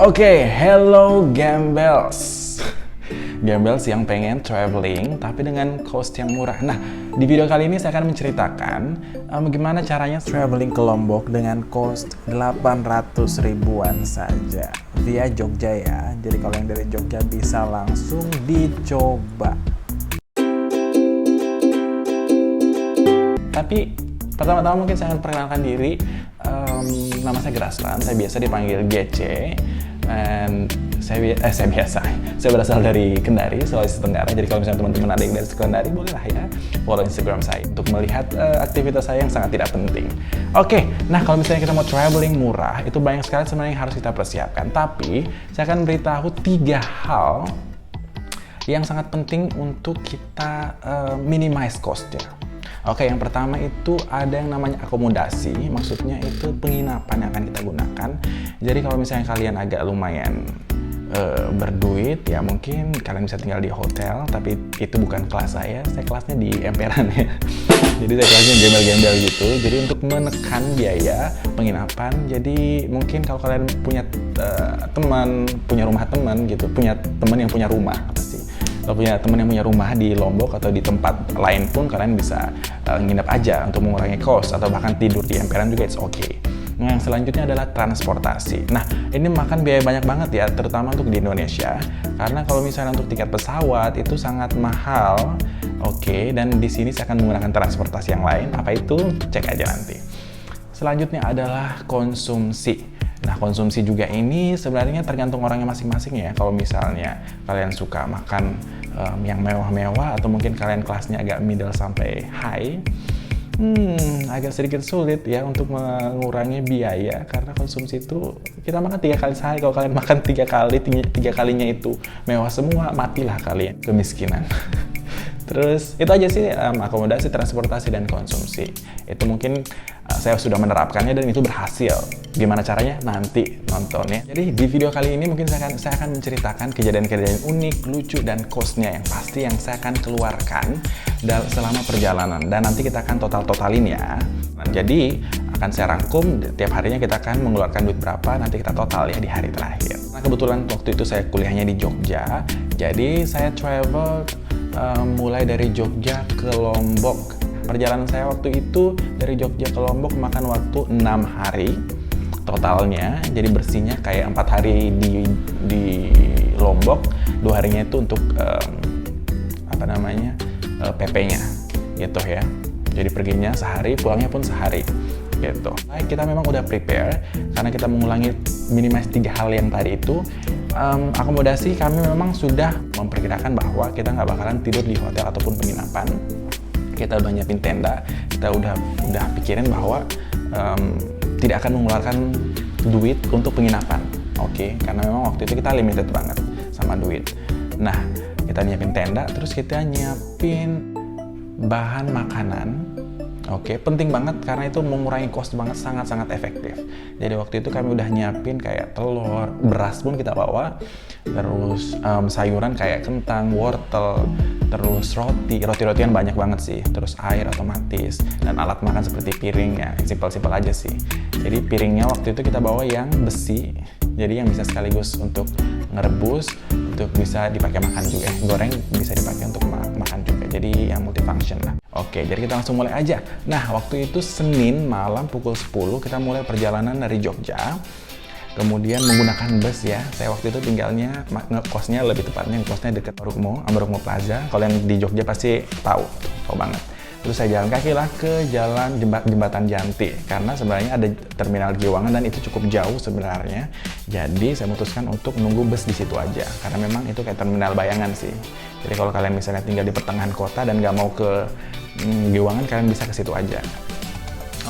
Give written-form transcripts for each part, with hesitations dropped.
Oke, hello Gembels. Gembels yang pengen traveling tapi dengan cost yang murah. Nah, di video kali ini saya akan menceritakan bagaimana caranya traveling ke Lombok dengan cost 800 ribuan saja via Jogja ya. Jadi kalau yang dari Jogja bisa langsung dicoba. Tapi pertama-tama mungkin saya akan perkenalkan diri. Nama saya Graslan, saya biasa dipanggil GC. Dan saya berasal dari Kendari, Sulawesi Tenggara. Jadi kalau misalnya teman-teman ada yang dari Kendari, bolehlah ya follow Instagram saya untuk melihat aktivitas saya yang sangat tidak penting. Oke, nah kalau misalnya kita mau traveling murah, itu banyak sekali sebenarnya yang harus kita persiapkan. Tapi saya akan beritahu 3 hal yang sangat penting untuk kita minimize cost-nya. Oke, yang pertama itu ada yang namanya akomodasi, maksudnya itu penginapan yang akan kita gunakan. Jadi kalau misalnya kalian agak lumayan berduit, ya mungkin kalian bisa tinggal di hotel, tapi itu bukan kelas saya kelasnya di emperan ya. Jadi saya kelasnya gembel-gembel gitu, jadi untuk menekan biaya penginapan, jadi mungkin kalau kalian punya teman, punya rumah teman gitu, punya teman yang punya rumah, apa sih? Kalau punya teman yang punya rumah di Lombok atau di tempat lain pun kalian bisa nginep aja untuk mengurangi cost atau bahkan tidur di emperan juga it's okay. Nah, yang selanjutnya adalah transportasi. Nah, ini makan biaya banyak banget ya, terutama untuk di Indonesia. Karena kalau misalnya untuk tiket pesawat itu sangat mahal. Oke, dan di sini saya akan menggunakan transportasi yang lain. Apa itu? Cek aja nanti. Selanjutnya adalah konsumsi. Nah, konsumsi juga ini sebenarnya tergantung orangnya masing-masing ya. Kalau misalnya kalian suka makan yang mewah-mewah atau mungkin kalian kelasnya agak middle sampai high, agak sedikit sulit ya untuk mengurangi biaya karena konsumsi itu kita makan 3 kali sehari. Kalau kalian makan 3 kali, 3 kalinya itu mewah semua, matilah kalian kemiskinan. Terus itu aja sih, akomodasi, transportasi, dan konsumsi. Itu mungkin saya sudah menerapkannya dan itu berhasil. Gimana caranya? Nanti nonton ya. Jadi di video kali ini mungkin saya akan menceritakan kejadian-kejadian unik, lucu, dan cost-nya yang pasti yang saya akan keluarkan selama perjalanan. Dan nanti kita akan total-totalin ya. Nah, jadi akan saya rangkum, tiap harinya kita akan mengeluarkan duit berapa, nanti kita total ya di hari terakhir. Nah, kebetulan waktu itu saya kuliahnya di Jogja, jadi saya travel mulai dari Jogja ke Lombok. Perjalanan saya waktu itu dari Jogja ke Lombok makan waktu 6 hari totalnya. Jadi bersihnya kayak 4 hari di Lombok, 2 harinya itu untuk PP-nya gitu ya. Jadi perginya sehari, pulangnya pun sehari gitu. Baik, kita memang udah prepare karena kita mengulangi minimal 3 hal yang tadi itu. Akomodasi kami memang sudah memperkirakan bahwa kita nggak bakalan tidur di hotel ataupun penginapan. Kita udah nyiapin tenda, kita udah pikirin bahwa tidak akan mengeluarkan duit untuk penginapan. Oke, karena memang waktu itu kita limited banget sama duit. Nah, kita nyiapin tenda, terus kita nyiapin bahan makanan. Oke, penting banget karena itu mengurangi cost banget, sangat-sangat efektif. Jadi waktu itu kami udah nyiapin kayak telur, beras pun kita bawa, terus sayuran kayak kentang, wortel, terus roti-rotian banyak banget sih, terus air otomatis, dan alat makan seperti piring ya, simpel-simpel aja sih. Jadi piringnya waktu itu kita bawa yang besi, jadi yang bisa sekaligus untuk ngerebus, untuk bisa dipakai makan juga, goreng bisa dipakai untuk makan juga, jadi yang multifunction lah. Oke, jadi kita langsung mulai aja. Nah, waktu itu Senin malam pukul 10 kita mulai perjalanan dari Jogja. Kemudian menggunakan bus ya. Saya waktu itu tinggalnya, ngekosnya lebih tepatnya ngekosnya dekat Ambarukmo Plaza. Kalau yang di Jogja pasti tahu banget. Terus saya jalan kaki lah ke jalan Jembatan Janti. Karena sebenarnya ada terminal Giwangan dan itu cukup jauh sebenarnya. Jadi saya memutuskan untuk nunggu bus di situ aja. Karena memang itu kayak terminal bayangan sih. Jadi kalau kalian misalnya tinggal di pertengahan kota dan nggak mau ke Giwangan, kalian bisa ke situ aja.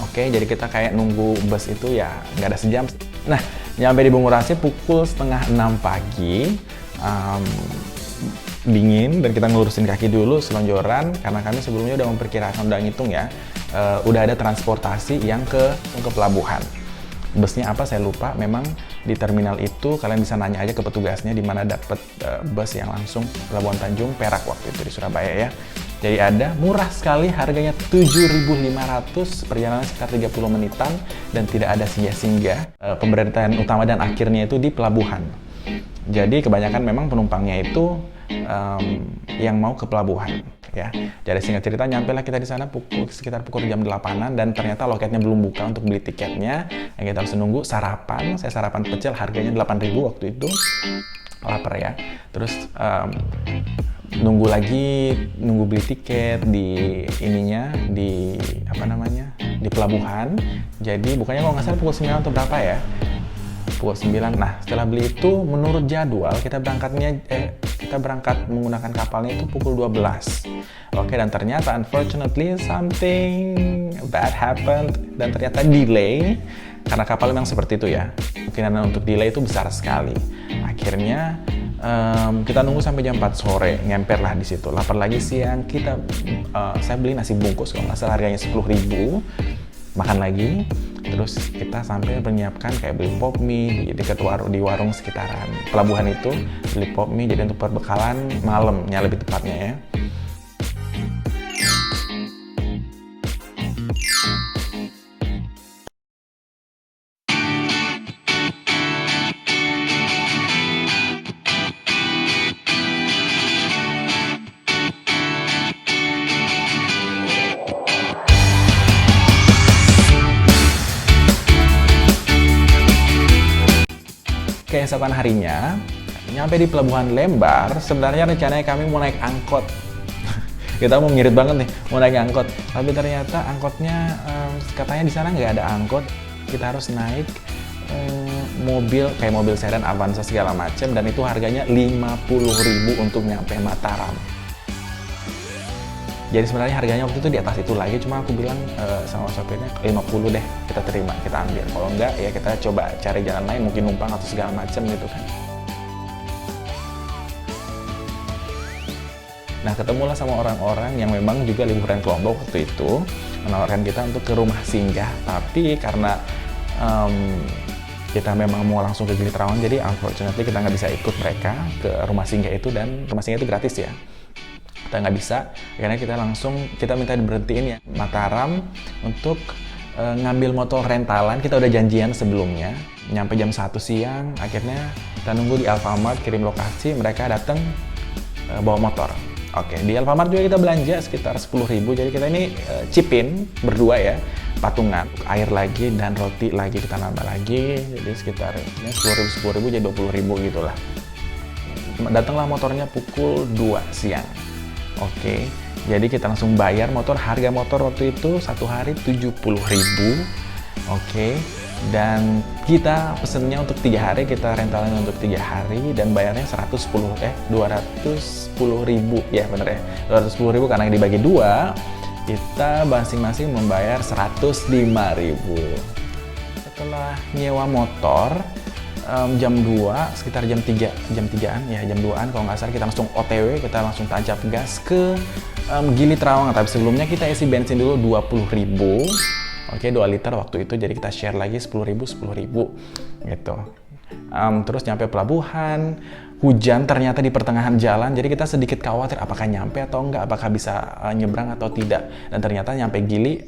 Oke, jadi kita kayak nunggu bus itu ya nggak ada sejam. Nah, nyampe di Bungurasi pukul 5:30 pagi, dingin, dan kita ngelurusin kaki dulu selonjoran karena kami sebelumnya udah memperkirakan, udah ngitung ya, udah ada transportasi yang ke pelabuhan. Busnya apa saya lupa, memang di terminal itu kalian bisa nanya aja ke petugasnya di mana dapat bus yang langsung Pelabuhan Tanjung Perak waktu itu di Surabaya ya. Jadi ada murah sekali, harganya 7.500, perjalanan sekitar 30 menitan, dan tidak ada singgah-singgah. Pemberhentian utama dan akhirnya itu di pelabuhan. Jadi kebanyakan memang penumpangnya itu yang mau ke pelabuhan. Ya, jadi singkat cerita, nyampe lah kita di sana sekitar pukul jam 8-an, dan ternyata loketnya belum buka untuk beli tiketnya. Yang kita harus nunggu sarapan. Saya sarapan pecel, harganya 8.000 waktu itu. Lapar ya. Terus nunggu beli tiket di di pelabuhan. Jadi bukannya kalau nggak salah pukul 9 atau berapa ya? Pukul 9. Nah, setelah beli itu menurut jadwal kita berangkat menggunakan kapalnya itu pukul 12. Oke, dan ternyata unfortunately something bad happened, dan ternyata delay karena kapal memang seperti itu ya. Kemungkinan untuk delay itu besar sekali. Akhirnya kita nunggu sampai jam 4 sore, ngemper lah di situ. Lapar lagi siang, saya beli nasi bungkus kalau nggak salah, harganya 10.000. Makan lagi, terus kita sampai menyiapkan kayak beli pop mie di warung sekitaran pelabuhan itu, beli pop mie jadi untuk perbekalan malamnya lebih tepatnya ya. Keesokan harinya, nyampe di Pelabuhan Lembar, sebenarnya rencananya kami mau naik angkot. Kita mau ngirit banget nih, mau naik angkot. Tapi ternyata angkotnya, katanya di sana nggak ada angkot. Kita harus naik mobil, kayak mobil sedan Avanza segala macam, dan itu harganya 50.000 untuk nyampe Mataram. Jadi sebenarnya harganya waktu itu di atas itu lagi, cuma aku bilang sama sopirnya 50 deh, kita terima, kita ambil. Kalau enggak ya kita coba cari jalan lain, mungkin numpang atau segala macam gitu kan. Nah, ketemulah sama orang-orang yang memang juga liburan ke Lombok waktu itu, menawarkan kita untuk ke rumah singgah. Tapi karena kita memang mau langsung ke Gili Trawangan, jadi unfortunately kita nggak bisa ikut mereka ke rumah singgah itu, dan rumah singgah itu gratis ya. Kita nggak bisa, karena kita minta diberhentiin ya Mataram untuk ngambil motor rentalan. Kita udah janjian sebelumnya, nyampe jam 1 siang, akhirnya kita nunggu di Alfamart, kirim lokasi, mereka datang bawa motor. Oke, di Alfamart juga kita belanja sekitar 10.000, jadi kita ini chipin berdua ya, patungan. Air lagi dan roti lagi kita nambah lagi, jadi sekitar 10.000 jadi 20.000 gitulah. Datanglah motornya pukul 2 siang. Oke, jadi kita langsung bayar motor. Harga motor waktu itu satu hari 70.000. Oke, dan kita pesennya untuk 3 hari, kita rentalnya untuk 3 hari, dan bayarnya 210.000 ya bener ya, 210.000 karena dibagi 2, kita masing-masing membayar 105.000. Setelah nyewa motor, jam 2, sekitar jam 2-an kalau nggak salah, kita langsung OTW, kita langsung tancap gas ke Gili Trawangan. Tapi sebelumnya kita isi bensin dulu 20.000. Oke, 2 liter waktu itu, jadi kita share lagi 10.000 gitu. Terus nyampe pelabuhan, hujan ternyata di pertengahan jalan, jadi kita sedikit khawatir apakah nyampe atau enggak, apakah bisa nyebrang atau tidak. Dan ternyata nyampe Gili,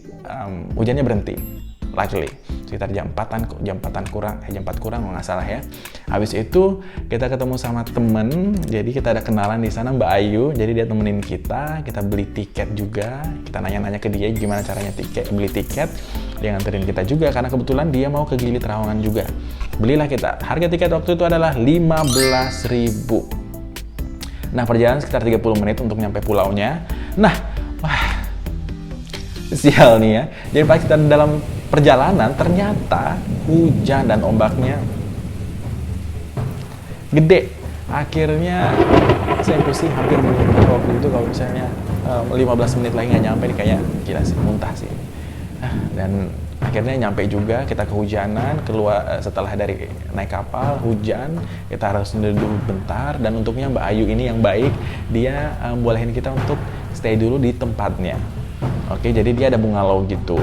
hujannya berhenti. Luckily, sekitar jam 4 kurang kalau nggak salah ya. Habis itu kita ketemu sama temen, jadi kita ada kenalan di sana, Mbak Ayu, jadi dia temenin kita beli tiket juga, kita nanya-nanya ke dia gimana caranya beli tiket, dia nganterin kita juga, karena kebetulan dia mau ke Gili Trawangan juga. Belilah kita, harga tiket waktu itu adalah 15.000. Nah, perjalanan sekitar 30 menit untuk nyampe pulaunya. Nah, sial nih ya, jadi pas kita dalam perjalanan ternyata hujan dan ombaknya gede. Akhirnya saya pusing, hampir muntah waktu itu. Kalau misalnya 15 menit lagi nggak nyampe, kayak gila sih, muntah sih. Dan akhirnya nyampe juga, kita kehujanan, keluar setelah dari naik kapal, hujan, kita harus duduk bentar. Dan untungnya Mbak Ayu ini yang baik, dia bolehin kita untuk stay dulu di tempatnya. Oke, jadi dia ada bungalow gitu.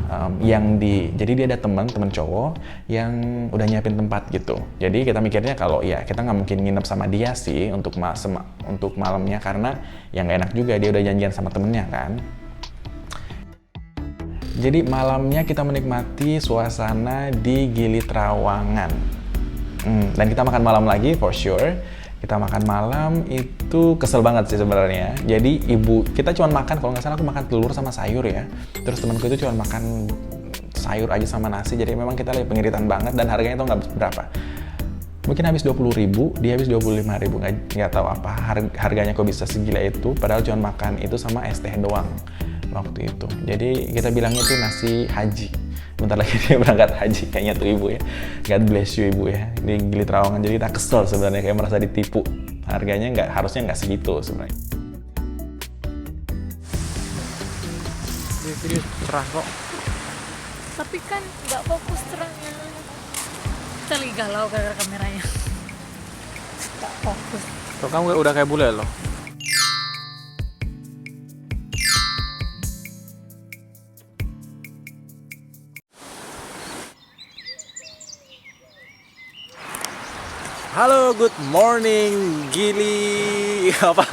Jadi dia ada teman cowok yang udah nyiapin tempat gitu. Jadi kita mikirnya kalau ya kita nggak mungkin nginep sama dia sih untuk malamnya, karena yang nggak enak juga, dia udah janjian sama temennya kan. Jadi malamnya kita menikmati suasana di Gili Trawangan. Dan kita makan malam lagi for sure. Kita makan malam itu kesel banget sih sebenarnya. Jadi kita cuma makan, kalau nggak salah aku makan telur sama sayur ya. Terus temanku itu cuma makan sayur aja sama nasi. Jadi memang kita lagi pengiritan banget, dan harganya itu nggak berapa. Mungkin habis 20.000, dia habis 25.000, nggak tahu apa harganya kok bisa segila itu. Padahal cuma makan itu sama es teh doang waktu itu. Jadi kita bilangnya itu nasi haji. Bentar lagi dia berangkat haji kayaknya tuh ibu ya. God bless you ibu ya. Di Gili Trawangan, jadi kita kesel sebenarnya, kayak merasa ditipu. Harganya harusnya nggak segitu sebenarnya. Video cerah kok. Tapi kan nggak fokus terangnya. Kita lagi galau gara-gara kameranya. Nggak fokus. Tuh kamu udah kayak bule loh. Halo, good morning, Gili apa?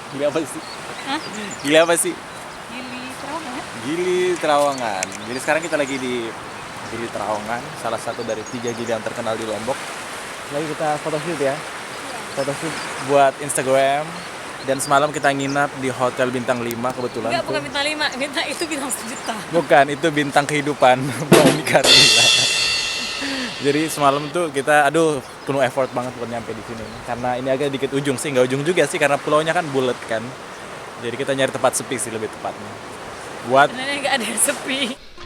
Gili apa sih? Hah? Gili apa sih? Gili Trawangan. Gili Trawangan. Jadi sekarang kita lagi di Gili Trawangan, salah satu dari 3 gili yang terkenal di Lombok. Lagi kita photoshoot ya, photoshoot buat Instagram. Dan semalam kita nginap di Hotel Bintang 5 kebetulan. Enggak, bukan bintang 5, bintang itu bintang 1 juta. Bukan, itu bintang kehidupan Bang Karila. Jadi semalam tuh kita, penuh effort banget buat nyampe di sini. Karena ini agak dikit ujung sih, nggak ujung juga sih, karena pulaunya kan bulat kan. Jadi kita nyari tempat sepi sih lebih tepatnya. Sebenarnya nggak ada yang sepi.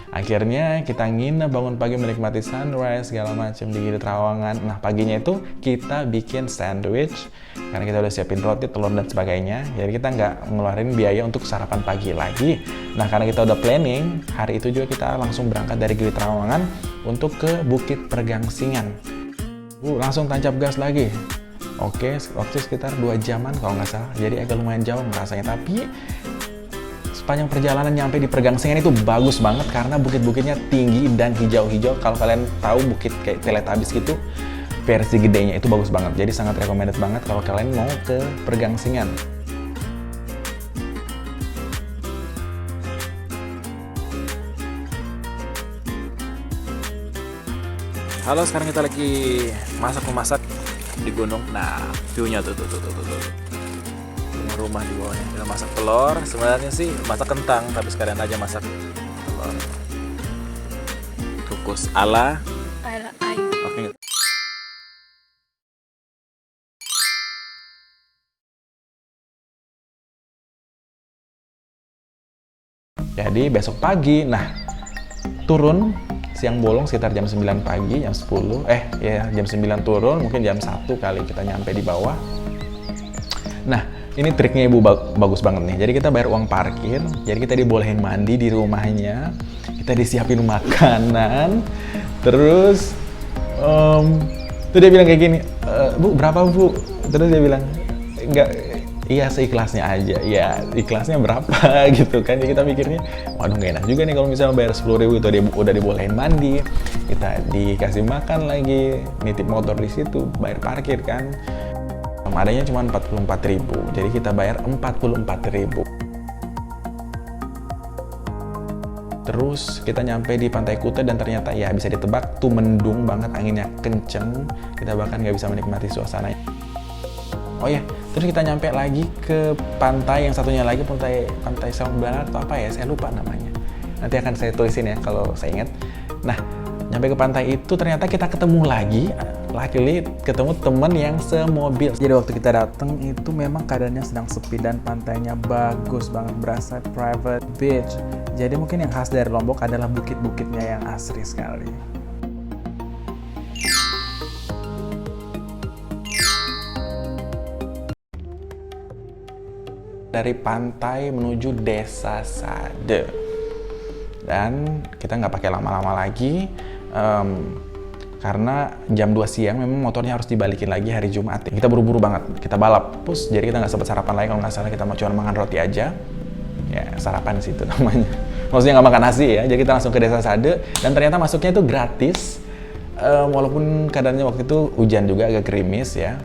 Akhirnya kita nginep, bangun pagi menikmati sunrise segala macam di Gili Trawangan. Nah paginya itu kita bikin sandwich karena kita udah siapin roti, telur dan sebagainya. Jadi kita nggak ngeluarin biaya untuk sarapan pagi lagi. Nah karena kita udah planning, hari itu juga kita langsung berangkat dari Gili Trawangan untuk ke Bukit Pergangsingan. Langsung tancap gas lagi. Oke, waktu sekitar 2 jaman kalau nggak salah. Jadi agak lumayan jauh ngerasanya, tapi sepanjang perjalanan nyampe di Pergangsingan itu bagus banget karena bukit-bukitnya tinggi dan hijau-hijau. Kalau kalian tahu bukit kayak Teletubbies gitu, versi gedenya itu bagus banget. Jadi sangat recommended banget kalau kalian mau ke Pergangsingan. Halo, sekarang kita lagi masak di gunung. Nah, view-nya tuh. Rumah di bawahnya. Kita masak telur. Sebenarnya sih masak kentang, tapi sekalian aja masak telur. Kukus ala Ayu. Oke. Jadi besok pagi, turun siang bolong sekitar jam 9 pagi, jam 10, jam 9 turun, mungkin jam 1 kali kita nyampe di bawah. Nah, ini triknya ibu bagus banget nih. Jadi kita bayar uang parkir, jadi kita dibolehin mandi di rumahnya, kita disiapin makanan, terus tuh dia bilang kayak gini, Bu berapa Bu? Terus dia bilang, enggak, iya seikhlasnya aja. Ya ikhlasnya berapa gitu kan. Jadi kita mikirnya, waduh nggak enak juga nih kalau misalnya bayar 10.000 itu udah dibolehin mandi, kita dikasih makan lagi, nitip motor di situ, bayar parkir kan. Adanya cuma 44.000, jadi kita bayar 44.000. Terus kita nyampe di Pantai Kuta dan ternyata ya bisa ditebak tuh mendung banget, anginnya kenceng, kita bahkan nggak bisa menikmati suasananya. Oh ya, terus kita nyampe lagi ke pantai yang satunya lagi, pantai Sambana atau apa ya, saya lupa namanya. Nanti akan saya tulisin ya kalau saya ingat. Nah, nyampe ke pantai itu ternyata kita ketemu lagi, ketemu temen yang semobil. Jadi waktu kita datang itu memang keadaannya sedang sepi dan pantainya bagus banget, berasa private beach. Jadi mungkin yang khas dari Lombok adalah bukit-bukitnya yang asri sekali. Dari pantai menuju Desa Sade. Dan kita nggak pakai lama-lama lagi, karena jam 2 siang memang motornya harus dibalikin lagi hari Jumat. Kita buru-buru banget, kita balap pus, jadi kita nggak sempat sarapan lagi. Kalau nggak salah kita mau cuma makan roti aja. Ya sarapan sih itu namanya. Maksudnya nggak makan nasi ya. Jadi kita langsung ke Desa Sade dan ternyata masuknya itu gratis. Walaupun keadaannya waktu itu hujan juga agak gerimis ya.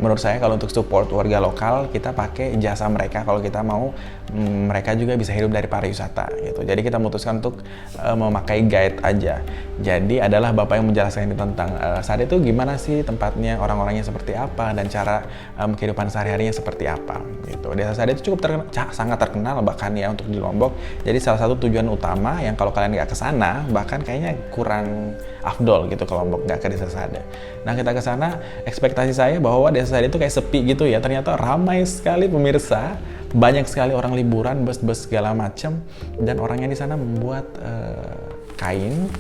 Menurut saya kalau untuk support warga lokal kita pakai jasa mereka kalau kita mau mereka juga bisa hidup dari pariwisata gitu. Jadi kita memutuskan untuk memakai guide aja. Jadi adalah bapak yang menjelaskan ini tentang Sade itu gimana sih tempatnya, orang-orangnya seperti apa dan cara kehidupan sehari-harinya seperti apa gitu. Desa Sade itu cukup sangat terkenal bahkan ya untuk di Lombok. Jadi salah satu tujuan utama yang kalau kalian nggak ke sana bahkan kayaknya kurang afdol gitu ke Lombok, nggak ke Desa Sade. Nah kita ke sana, ekspektasi saya bahwa Desa Sade itu kayak sepi gitu ya. Ternyata ramai sekali pemirsa, banyak sekali orang liburan, bus-bus segala macam, dan orangnya di sana membuat kain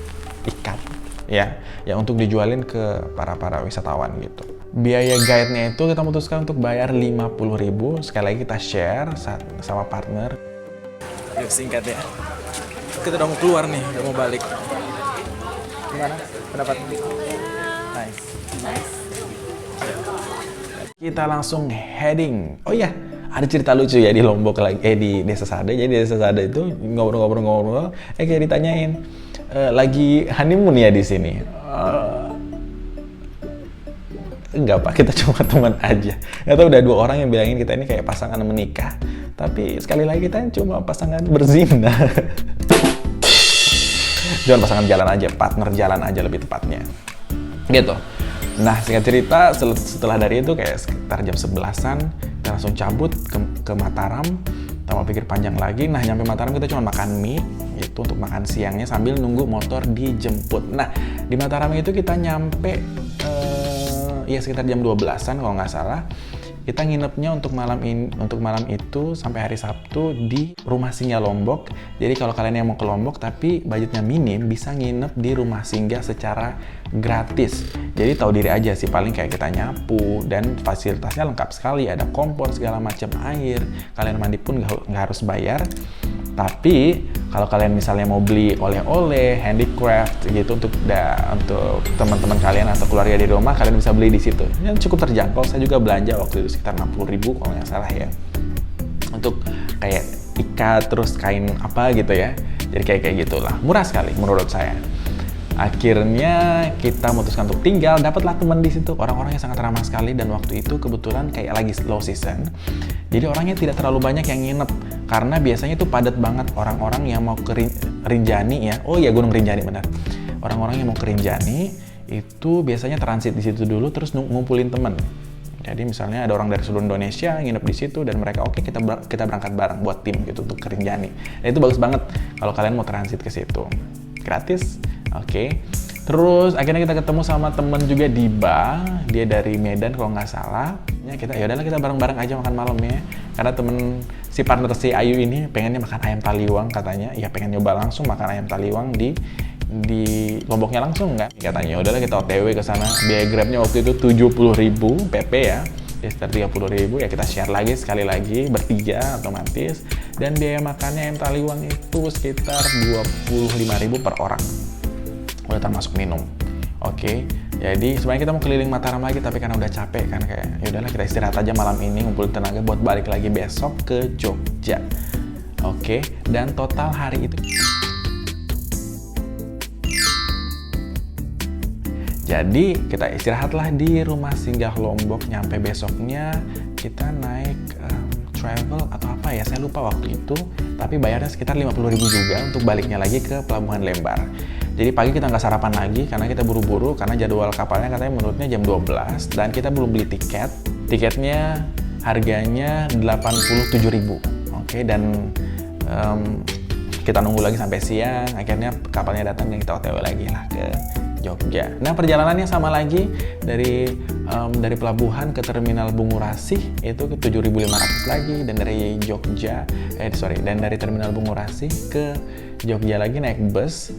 ikat ya, yang untuk dijualin ke para wisatawan gitu. Biaya guide-nya itu kita memutuskan untuk bayar 50.000. Sekali lagi kita share sama partner. Yuk singkat ya. Kita udah mau keluar nih, udah mau balik. Gimana pendapatnya? Nice. Kita langsung heading. Oh iya, ada cerita lucu ya di Lombok lagi, di Desa Sade. Jadi di Desa Sade itu ngobrol-ngobrol, kayak ditanyain, lagi honeymoon ya di sini? Enggak Pak, kita cuma teman aja. Nggak tahu udah 2 orang yang bilangin kita ini kayak pasangan menikah. Tapi sekali lagi kita cuma pasangan berzina. Jangan pasangan jalan aja, partner jalan aja lebih tepatnya. Gitu. Nah, singkat cerita, setelah dari itu kayak sekitar jam 11-an, kita langsung cabut ke Mataram. Kita mau pikir panjang lagi. Nah, nyampe Mataram kita cuma makan mie, itu untuk makan siangnya sambil nunggu motor dijemput. Nah, di Mataram itu kita nyampe ya sekitar jam 12-an kalau nggak salah. Kita nginepnya untuk malam itu sampai hari Sabtu di rumah singgah Lombok. Jadi kalau kalian yang mau ke Lombok tapi budgetnya minim, bisa nginep di rumah singgah secara gratis. Jadi tahu diri aja sih, paling kayak kita nyapu dan fasilitasnya lengkap sekali. Ada kompor segala macam, air. Kalian mandi pun nggak harus bayar. Tapi kalau kalian misalnya mau beli oleh-oleh, handicraft gitu untuk teman-teman kalian atau keluarga di rumah, kalian bisa beli di situ. Ini cukup terjangkau. Saya juga belanja waktu itu sekitar 60.000 kalau nggak salah ya. Untuk kayak ikat terus kain apa gitu ya. Jadi kayak gitulah. Murah sekali menurut saya. Akhirnya kita memutuskan untuk tinggal, dapatlah teman di situ, orang-orangnya sangat ramah sekali dan waktu itu kebetulan kayak lagi low season. Jadi orangnya tidak terlalu banyak yang nginep karena biasanya itu padat banget orang-orang yang mau ke Rinjani ya. Oh iya, Gunung Rinjani benar. Orang-orang yang mau ke Rinjani itu biasanya transit di situ dulu terus ngumpulin teman. Jadi misalnya ada orang dari seluruh Indonesia nginep di situ dan mereka oke, kita berangkat bareng buat tim gitu untuk ke Rinjani. Dan itu bagus banget kalau kalian mau transit ke situ. Gratis. Oke. Terus akhirnya kita ketemu sama temen juga Diba, dia dari Medan kalau nggak salah. Ya yaudahlah kita bareng-bareng aja makan malam ya. Karena si partner si Ayu ini pengennya makan ayam taliwang katanya. Ya pengen nyoba langsung makan ayam taliwang di Lomboknya langsung nggak? Katanya yaudahlah kita OTW ke sana. Biaya Grabnya waktu itu 70.000 PP ya. Ya sekitar 30.000 ya, kita share lagi sekali lagi bertiga otomatis. Dan biaya makannya ayam taliwang itu sekitar 25.000 per orang. Udah termasuk minum. Oke. Jadi sebenarnya kita mau keliling Mataram lagi tapi karena udah capek kan kayak yaudahlah kita istirahat aja malam ini, ngumpulin tenaga buat balik lagi besok ke Jogja. Oke. Dan total hari itu jadi kita istirahatlah di rumah singgah Lombok. Nyampe besoknya kita naik travel atau apa ya, saya lupa waktu itu. Tapi bayarnya sekitar 50.000 juga untuk baliknya lagi ke Pelabuhan Lembar. Jadi pagi kita nggak sarapan lagi karena kita buru-buru karena jadwal kapalnya katanya menurutnya jam 12 dan kita belum beli tiket. Tiketnya harganya 87.000. Oke, dan kita nunggu lagi sampai siang. Akhirnya kapalnya datang dan kita OTW lagi lah ke Jogja. Nah perjalanannya sama lagi dari pelabuhan ke terminal Bungurasih itu ke 7.500 lagi dan dari dan dari terminal Bungurasih ke Jogja lagi naik bus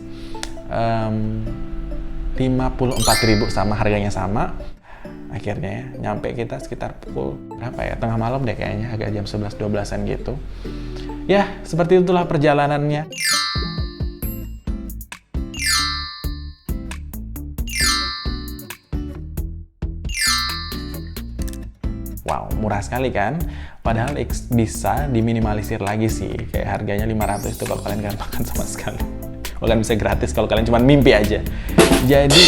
54.000 sama harganya sama. Akhirnya ya nyampe kita sekitar pukul berapa ya, tengah malam deh kayaknya, agak jam 11-12an gitu ya. Seperti itulah perjalanannya. Wow, murah sekali kan? Padahal bisa diminimalisir lagi sih. Kayak harganya 500 itu kalau kalian nggak makan sama sekali. Kalian bisa gratis kalau kalian cuma mimpi aja. Jadi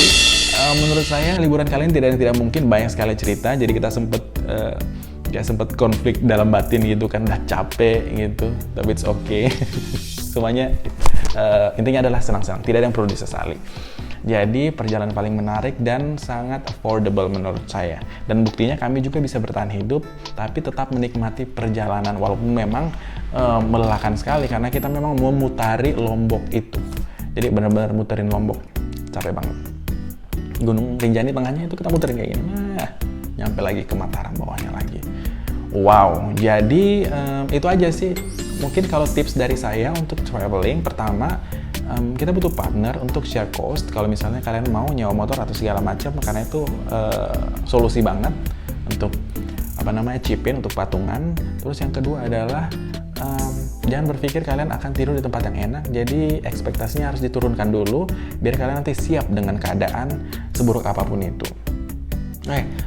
menurut saya liburan kalian tidak mungkin, banyak sekali cerita. Jadi kita sempet konflik dalam batin gitu kan, udah capek gitu. Tapi it's okay. Semuanya intinya adalah senang-senang, tidak ada yang perlu disesali. Jadi perjalanan paling menarik dan sangat affordable menurut saya. Dan buktinya kami juga bisa bertahan hidup, tapi tetap menikmati perjalanan. Walaupun memang melelahkan sekali, karena kita memang memutari Lombok itu. Jadi benar-benar muterin Lombok, capek banget. Gunung Rinjani tengahnya itu kita muterin kayak gini. Nah, nyampe lagi ke Mataram bawahnya lagi. Wow, jadi itu aja sih. Mungkin kalau tips dari saya untuk traveling, pertama, kita butuh partner untuk share cost. Kalau misalnya kalian mau nyewa motor atau segala macam, karena itu solusi banget untuk chip-in untuk patungan. Terus yang kedua adalah jangan berpikir kalian akan tidur di tempat yang enak. Jadi ekspektasinya harus diturunkan dulu biar kalian nanti siap dengan keadaan seburuk apapun itu.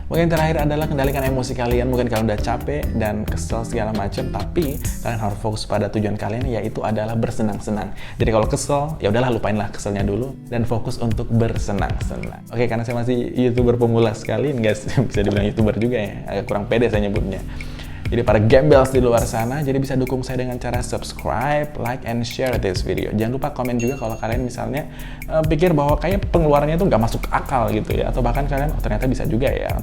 Mungkin terakhir adalah kendalikan emosi kalian. Mungkin kalian udah capek dan kesel segala macam, tapi kalian harus fokus pada tujuan kalian, yaitu adalah bersenang-senang. Jadi kalau kesel, ya udahlah, lupainlah keselnya dulu dan fokus untuk bersenang-senang. Karena saya masih YouTuber pemula sekali, nggak bisa dibilang YouTuber juga ya, agak kurang pede saya nyebutnya. Jadi para gembels di luar sana, jadi bisa dukung saya dengan cara subscribe, like, and share this video. Jangan lupa komen juga kalau kalian misalnya pikir bahwa kayak pengeluarannya itu nggak masuk akal gitu ya. Atau bahkan kalian, ternyata bisa juga ya.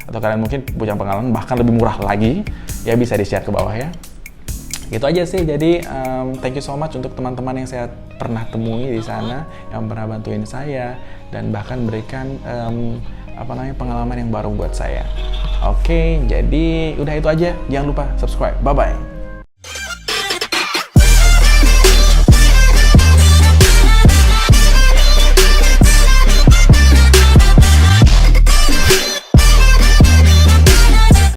Atau kalian mungkin punya pengalaman bahkan lebih murah lagi, ya bisa di-share ke bawah ya. Gitu aja sih, jadi thank you so much untuk teman-teman yang saya pernah temui di sana, yang pernah bantuin saya, dan bahkan berikan pengalaman yang baru buat saya. Jadi udah itu aja. Jangan lupa subscribe. Bye-bye.